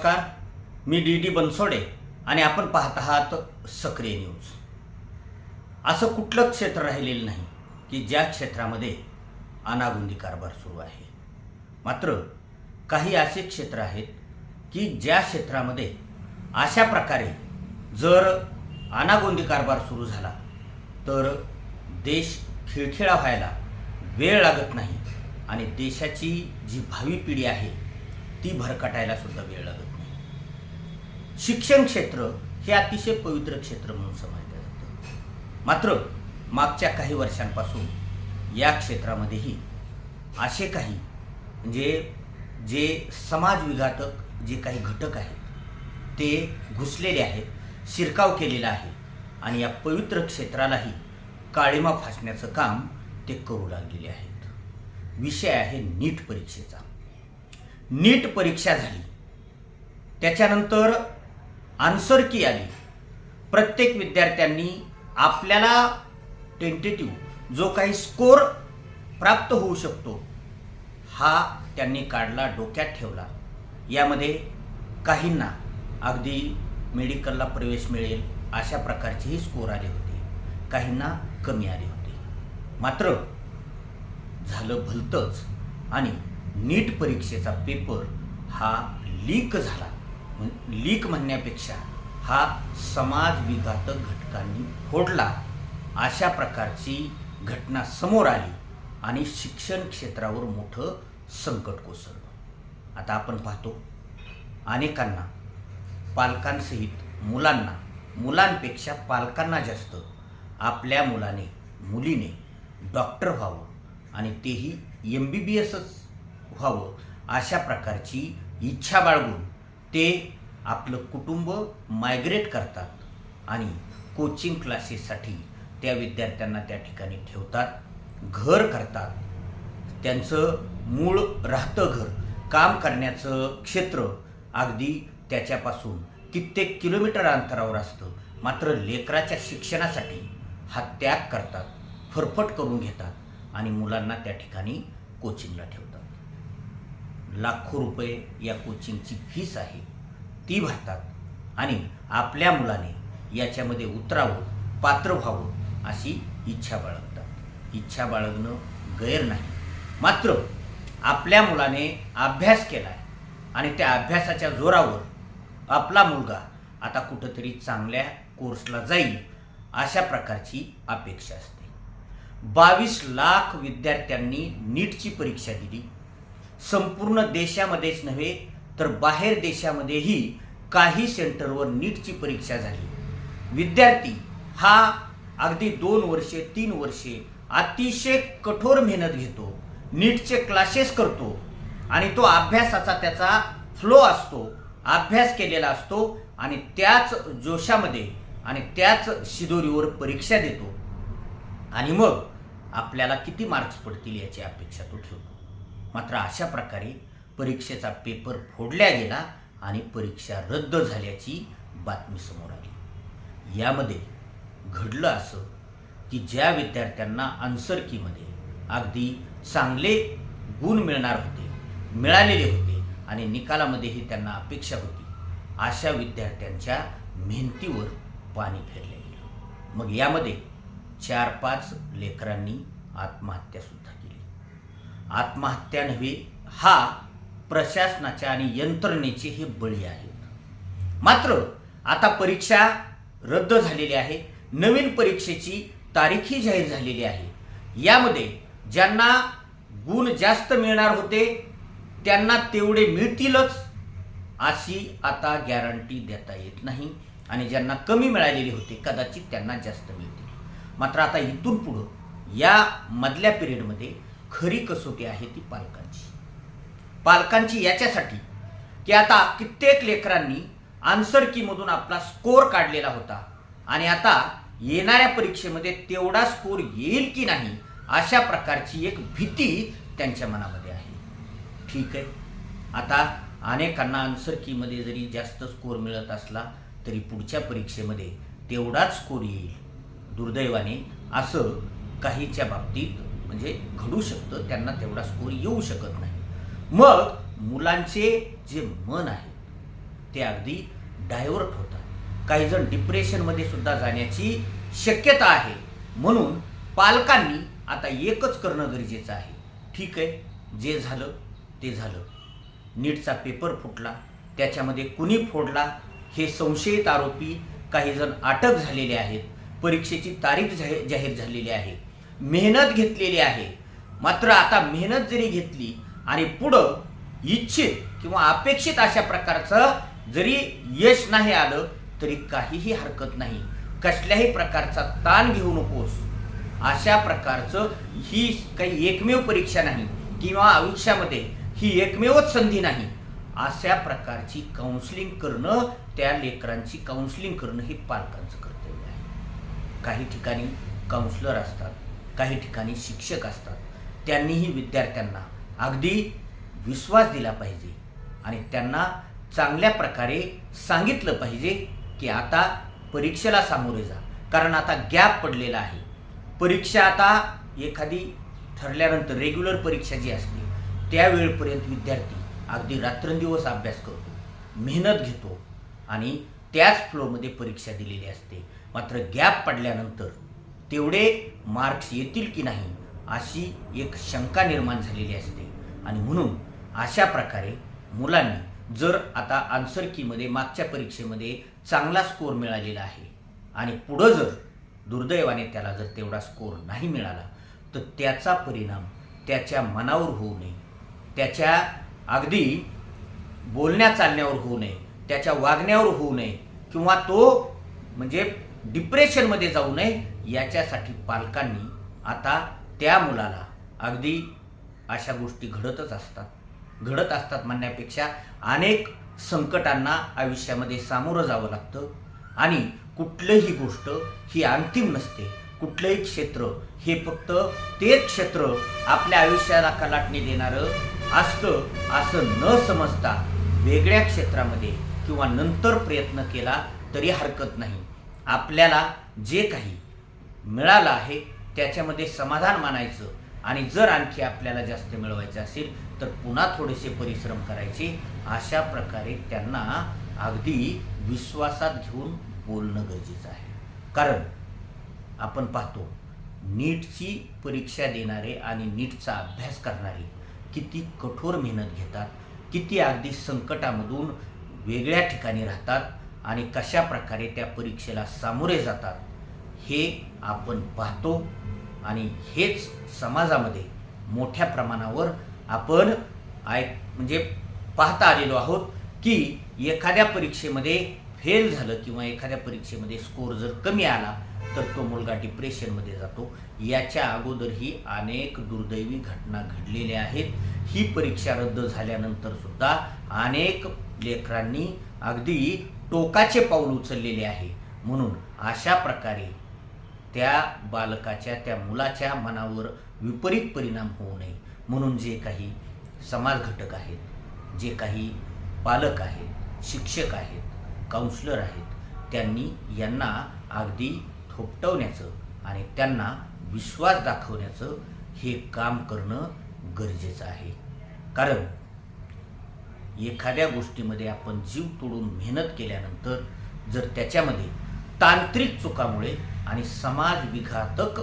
नमस्कार, मी डी बनसोडे आणि आपण पाहत आहात सक्रिय न्यूज। असं कुठलं क्षेत्र राहिलेलं नाही की ज्या क्षेत्रामध्ये अनागोंदी कारभार सुरू आहे। मात्र काही असे क्षेत्र आहेत की ज्या क्षेत्रामध्ये अशा प्रकारे जर अनागोंदी कारभार सुरू झाला तर देश खिळखिळा व्हायला वेळ लागत नाही आणि देशाची जी भावी पिढी आहे ती भरकटायला सुद्धा वेळ लागत नाही। शिक्षण क्षेत्र हे अतिशय पवित्र क्षेत्र म्हणून समजलं जातं। मात्र मागच्या काही वर्षांपासून या क्षेत्रामध्येही असे काही जे समाज विघातक जे काही घटक आहेत ते घुसलेले आहेत, शिरकाव केलेला आहे आणि या पवित्र क्षेत्रालाही काळिमा फासण्याचं काम ते करू लागलेले आहेत। विषय आहे नीट परीक्षेचा। नीट परीक्षा झाली, त्याच्यानंतर आन्सर की आली। प्रत्येक विद्यार्थ्यांनी आपल्याला टेंटेटिव्ह जो काही स्कोर प्राप्त होऊ शकतो हा त्यांनी काढला, डोक्यात ठेवला। यामध्ये काहींना अगदी मेडिकलला प्रवेश मिळेल अशा प्रकारचेही स्कोर आले होते, काहींना कमी आले होते। मात्र झालं भलतंच आणि नीट परीक्षेचा पेपर हा लीक झाला। लीक म्हणण्यापेक्षा हा समाज विघातक घटकांनी फोडला अशा प्रकारची घटना समोर आली आणि शिक्षण क्षेत्रावर मोठं संकट कोसळलं। आता आपण पाहतो अनेकांना पालकांसहित मुलांपेक्षा पालकांना जास्त आपल्या मुलीने डॉक्टर व्हावं आणि तेही MBBSच व्हावं अशा प्रकारची इच्छा बाळगून ते आपलं कुटुंब मायग्रेट करतात आणि कोचिंग क्लासेससाठी त्या विद्यार्थ्यांना त्या ठिकाणी ठेवतात, घर करतात। त्यांचं मूळ राहतं घर, काम करण्याचं क्षेत्र अगदी त्याच्यापासून कित्येक किलोमीटर अंतरावर असतं। मात्र लेकराच्या शिक्षणासाठी हा त्याग करतात, फरफट करून घेतात आणि मुलांना त्या ठिकाणी कोचिंगला ठेवतात। लाखो रुपये या कोचिंगची फीस आहे ती भरतात आणि आपल्या मुलाने याच्यामध्ये उतरावं, पात्र व्हावं अशी इच्छा बाळगतात। इच्छा बाळगणं गैर नाही, मात्र आपल्या मुलाने अभ्यास केलाय आणि त्या अभ्यासाच्या जोरावर आपला मुलगा आता कुठंतरी चांगल्या कोर्सला जाईल अशा प्रकारची अपेक्षा असते। 22 लाख विद्यार्थ्यांनी नीटची परीक्षा दिली। संपूर्ण देशामध्येच नव्हे तर बाहेर देशामध्येही काही सेंटरवर नीटची परीक्षा झाली। विद्यार्थी हा अगदी 2 वर्षे 3 वर्षे अतिशय कठोर मेहनत घेतो, नीटचे क्लासेस करतो आणि तो अभ्यासाचा त्याचा फ्लो असतो, अभ्यास केलेला असतो आणि त्याच जोशामध्ये आणि त्याच शिदोरीवर परीक्षा देतो आणि मग आपल्याला किती मार्क्स पडतील याची अपेक्षा तो ठेवतो। मात्र अशा प्रकारे परीक्षेचा पेपर फोडला गेला आणि परीक्षा रद्द झाल्याची बातमी समोर आली। यामध्ये घडलं असं की ज्या विद्यार्थ्यांना आन्सर कीमध्ये अगदी चांगले गुण मिळणार होते, मिळालेले होते आणि निकालामध्येही त्यांना अपेक्षा होती, अशा विद्यार्थ्यांच्या मेहनतीवर पाणी फेरलं गेलं। मग यामध्ये 4-5 लेकरांनी आत्महत्या सुद्धा केली। आत्महत्या नव्हे, हा प्रशासनाच्या आणि यंत्रणेचे हे बळी आहेत। मात्र आता परीक्षा रद्द झालेली आहे, नवीन परीक्षेची तारीखही जाहीर झालेली आहे। यामध्ये ज्यांना गुण जास्त मिळणार होते त्यांना तेवढे मिळतीलच अशी आता गॅरंटी देता येत नाही आणि ज्यांना कमी मिळालेले होते कदाचित त्यांना जास्त मिळतील। मात्र आता इथून पुढं या मधल्या पिरियडमध्ये खरी कसोटी आहे ती पालकांची याच्यासाठी की आता कित्येक लेकरांनी आन्सर कीमधून आपला स्कोर काढलेला होता आणि आता येणाऱ्या परीक्षेमध्ये तेवढा स्कोर येईल की नाही अशा प्रकारची एक भीती त्यांच्या मनामध्ये आहे। ठीक आहे, आता अनेकांना आन्सर कीमध्ये जरी जास्त स्कोर मिळत असला तरी पुढच्या परीक्षेमध्ये तेवढाच स्कोर येईल। दुर्दैवाने असं काहीच्या बाबतीत म्हणजे घडू शकतं, त्यांना तेवढा स्कोर येऊ शकत नाही। मग मुलांचे जे मन आहे ते अगदी डायव्हर्ट होतात. काही जण डिप्रेशनमध्ये सुद्धा जाण्याची शक्यता आहे. म्हणून पालकांनी आता एकच करणं गरजेचं आहे. ठीक आहे, जे झालं ते झालं. नीटचा पेपर फुटला, त्याच्यामध्ये कुणी फोडला हे संशयित आरोपी काही जण अटक झालेले आहेत. परीक्षेची तारीख जाहीर झालेली आहे. मेहनत घेतलेली आहे. मात्र आता मेहनत जरी घेतली आणि पुढं इच्छित किंवा अपेक्षित अशा प्रकारचं जरी यश नाही आलं तरी काहीही हरकत नाही. कसल्याही प्रकारचा ताण घेऊ नकोस. अशा प्रकारचं ही काही एकमेव परीक्षा नाही किंवा आयुष्यामध्ये ही एकमेवच संधी नाही. अशा प्रकारची काउन्सिलिंग करणं, त्या लेकरांची काउन्सिलिंग करणं हे पालकांचं कर्तव्य आहे. काही ठिकाणी काउन्सिलर असतात, काही ठिकाणी शिक्षक असतात. त्यांनीही विद्यार्थ्यांना अगदी विश्वास दिला पाहिजे आणि त्यांना चांगल्या प्रकारे सांगितलं पाहिजे की आता परीक्षेला सामोरे जा. कारण आता गॅप पडलेला आहे. परीक्षा आता एखादी ठरल्यानंतर रेग्युलर परीक्षा जी असते त्यावेळेपर्यंत विद्यार्थी अगदी रात्रंदिवस अभ्यास करतो, मेहनत घेतो आणि त्याच फ्लोमध्ये परीक्षा दिलेली असते. मात्र गॅप पडल्यानंतर तेवढे मार्क्स येतील की नाही अशी एक शंका निर्माण झालेली असते. आणि म्हणून अशा प्रकारे मुलांनी जर आता आन्सर कीमध्ये मागच्या परीक्षेमध्ये चांगला स्कोर मिळालेला आहे आणि पुढं जर दुर्दैवाने त्याला जर तेवढा स्कोर नाही मिळाला तर त्याचा परिणाम त्याच्या मनावर होऊ नये, त्याच्या अगदी बोलण्या चालण्यावर होऊ नये, त्याच्या वागण्यावर होऊ नये किंवा तो म्हणजे डिप्रेशनमध्ये जाऊ नये. याच्यासाठी पालकांनी आता त्या मुलाला अगदी अशा गोष्टी घडत असतात म्हणण्यापेक्षा अनेक संकटांना आयुष्यामध्ये सामोरं जावं लागतं आणि कुठलीही गोष्ट ही अंतिम नसते. कुठलंही क्षेत्र हे फक्त तेच क्षेत्र आपल्या आयुष्याला कलाटणी देणारं असतं असं न समजता वेगळ्या क्षेत्रामध्ये किंवा नंतर प्रयत्न केला तरी हरकत नाही. आपल्याला जे काही मिळालं आहे त्याच्यामध्ये समाधान मानायचं आणि जर आणखी आपल्याला जास्त मिळवायचं असेल तर पुन्हा थोडेसे परिश्रम करायचे. अशा प्रकारे त्यांना अगदी विश्वासात घेऊन बोलणं गरजेचं आहे. कारण आपण पाहतो नीटची परीक्षा देणारे आणि नीटचा अभ्यास करणारे किती कठोर मेहनत घेतात, किती अगदी संकटामधून वेगळ्या ठिकाणी राहतात आणि कशा प्रकारे त्या परीक्षेला सामोरे जातात हे आपण पाहतो. आणि हेच समाजामध्ये मोठ्या प्रमाणावर आपण म्हणजे पाहता आलेलो आहोत की एखाद्या परीक्षेमध्ये फेल झालं किंवा एखाद्या परीक्षेमध्ये स्कोर जर कमी आला तर तो मुलगा डिप्रेशनमध्ये जातो. याच्या अगोदरही अनेक दुर्दैवी घटना घडलेल्या आहेत. ही परीक्षा रद्द झाल्यानंतर सुद्धा अनेक लेकरांनी अगदी टोकाचे पाऊल उचललेले आहे. म्हणून अशा प्रकारे त्या बालकाच्या, त्या मुलाच्या मनावर विपरीत परिणाम होऊ नये म्हणून जे काही समाज घटक आहेत, जे काही पालक आहेत, शिक्षक आहेत, काउन्सिलर आहेत, त्यांनी यांना अगदी थोपटवण्याचं आणि त्यांना विश्वास दाखवण्याचं हे काम करणं गरजेचं आहे. कारण एखाद्या गोष्टीमध्ये आपण जीव तोडून मेहनत केल्यानंतर जर त्याच्यामध्ये तांत्रिक चुकामुळे आणि समाज विघातक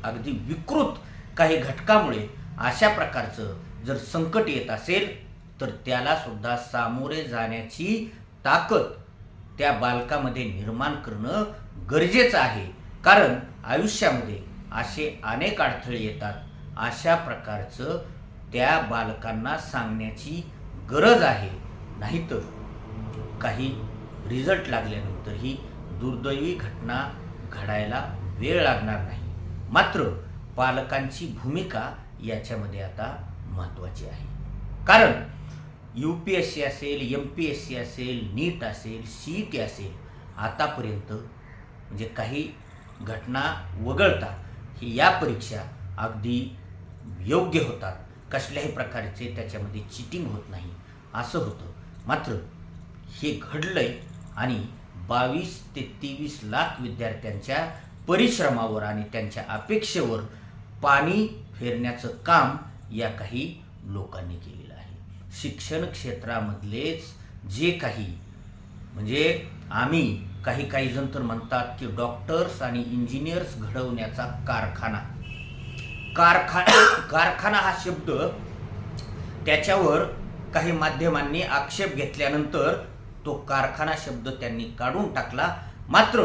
अगदी विकृत काही घटकामुळे अशा प्रकारचं जर संकट येत असेल तर त्याला सुद्धा सामोरे जाण्याची ताकद त्या बालकामध्ये निर्माण करणं गरजेचं आहे. कारण आयुष्यामध्ये असे अनेक अडथळे येतात. अशा प्रकारचं त्या बालकांना सांगण्याची गरज आहे. नाहीतर काही रिझल्ट लागल्यानंतरही दुर्दैवी घटना घडायला वेळ लागणार नाही. मात्र पालकांची भूमिका याच्यामध्ये आता महत्त्वाची आहे. कारण UPSC असेल, MPSC असेल, नीट असेल, CET असेल, आतापर्यंत म्हणजे काही घटना वगळता ही या परीक्षा अगदी योग्य होतात. कसल्याही प्रकारचे त्याच्यामध्ये चिटिंग होत नाही असं होतं. मात्र हे घडलंय आणि 22 ते 23 लाख विद्यार्थ्यांच्या परिश्रमावर आणि त्यांच्या अपेक्षेवर पाणी फेरण्याचं काम या काही लोकांनी केलेलं आहे. शिक्षण क्षेत्रामधलेच जे काही म्हणजे आम्ही काही जण तर म्हणतात की डॉक्टर्स आणि इंजिनियर्स घडवण्याचा कारखाना हा शब्द त्याच्यावर काही माध्यमांनी आक्षेप घेतल्यानंतर तो कारखाना शब्द त्यांनी काढून टाकला. मात्र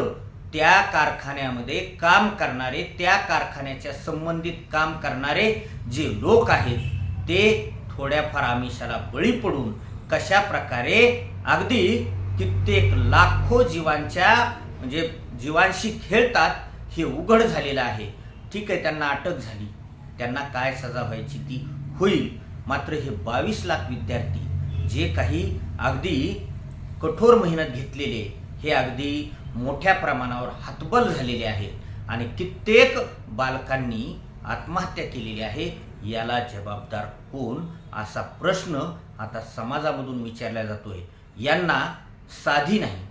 त्या कारखान्यामध्ये काम करणारे, त्या कारखान्याच्या संबंधित काम करणारे जे लोक आहेत ते थोड्याफार आमिषाला बळी पडून कशा प्रकारे अगदी कित्येक लाखो जीवांशी खेळतात हे उघड झालेलं आहे. ठीक आहे, त्यांना अटक झाली, त्यांना काय सजा व्हायची ती होईल. मात्र हे 22 लाख विद्यार्थी जे काही अगदी कठोर मेहनत घेतलेले, हे अगदी मोठ्या प्रमाणावर हतबल झालेले आहेत आणि कित्येक बालकांनी आत्महत्या केलेली आहे. याला जबाबदार कोण असा प्रश्न आता समाजामधून विचारला जातोय. यांना साधी नाही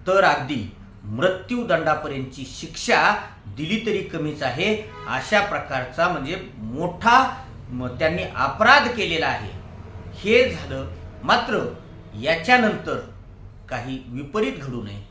तर अगदी मृत्यूदंडापर्यंतची शिक्षा दिली तरी कमीच आहे. अशा प्रकारचा म्हणजे मोठा त्यांनी अपराध केलेला आहे. हे झालं. मात्र याच्यानंतर काही विपरीत घडू नये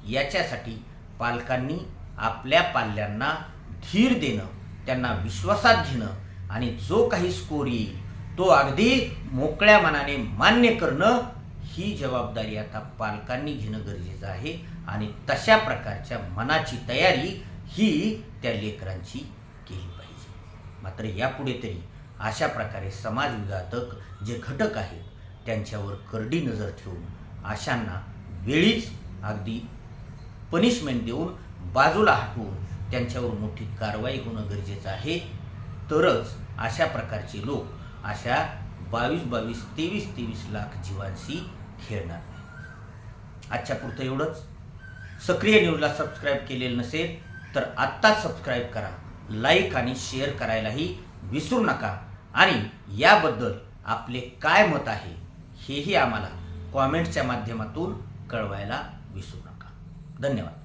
याच्यासाठी पालकांनी आपल्या पाल्यांना धीर देणं, त्यांना विश्वासात घेणं आणि जो काही स्कोर येईल तो अगदी मोकळ्या मनाने मान्य करणं, ही जबाबदारी आता पालकांनी घेणं गरजेचं आहे. आणि तशा प्रकारच्या मनाची तयारी ही त्या लेकरांची केली पाहिजे. मात्र यापुढे तरी अशा प्रकारे समाजविघातक जे घटक आहेत त्यांच्यावर करडी नजर ठेवून अशांना वेळीच अगदी पनिशमेंट देऊन बाजूला हटवून त्यांच्यावर मोठी कारवाई होणं गरजेचं आहे. तरच अशा प्रकारचे लोक अशा 23 लाख जीवांशी खेळणार नाही. आजच्या पुरतं एवढंच. सक्रिय न्यूजला सबस्क्राईब केलेलं नसेल तर आत्ताच सबस्क्राईब करा, लाईक आणि शेअर करायलाही विसरू नका. आणि याबद्दल आपले काय मत आहे हेही आम्हाला कॉमेंट्सच्या माध्यमातून कळवायला विसरू नका. धन्यवाद.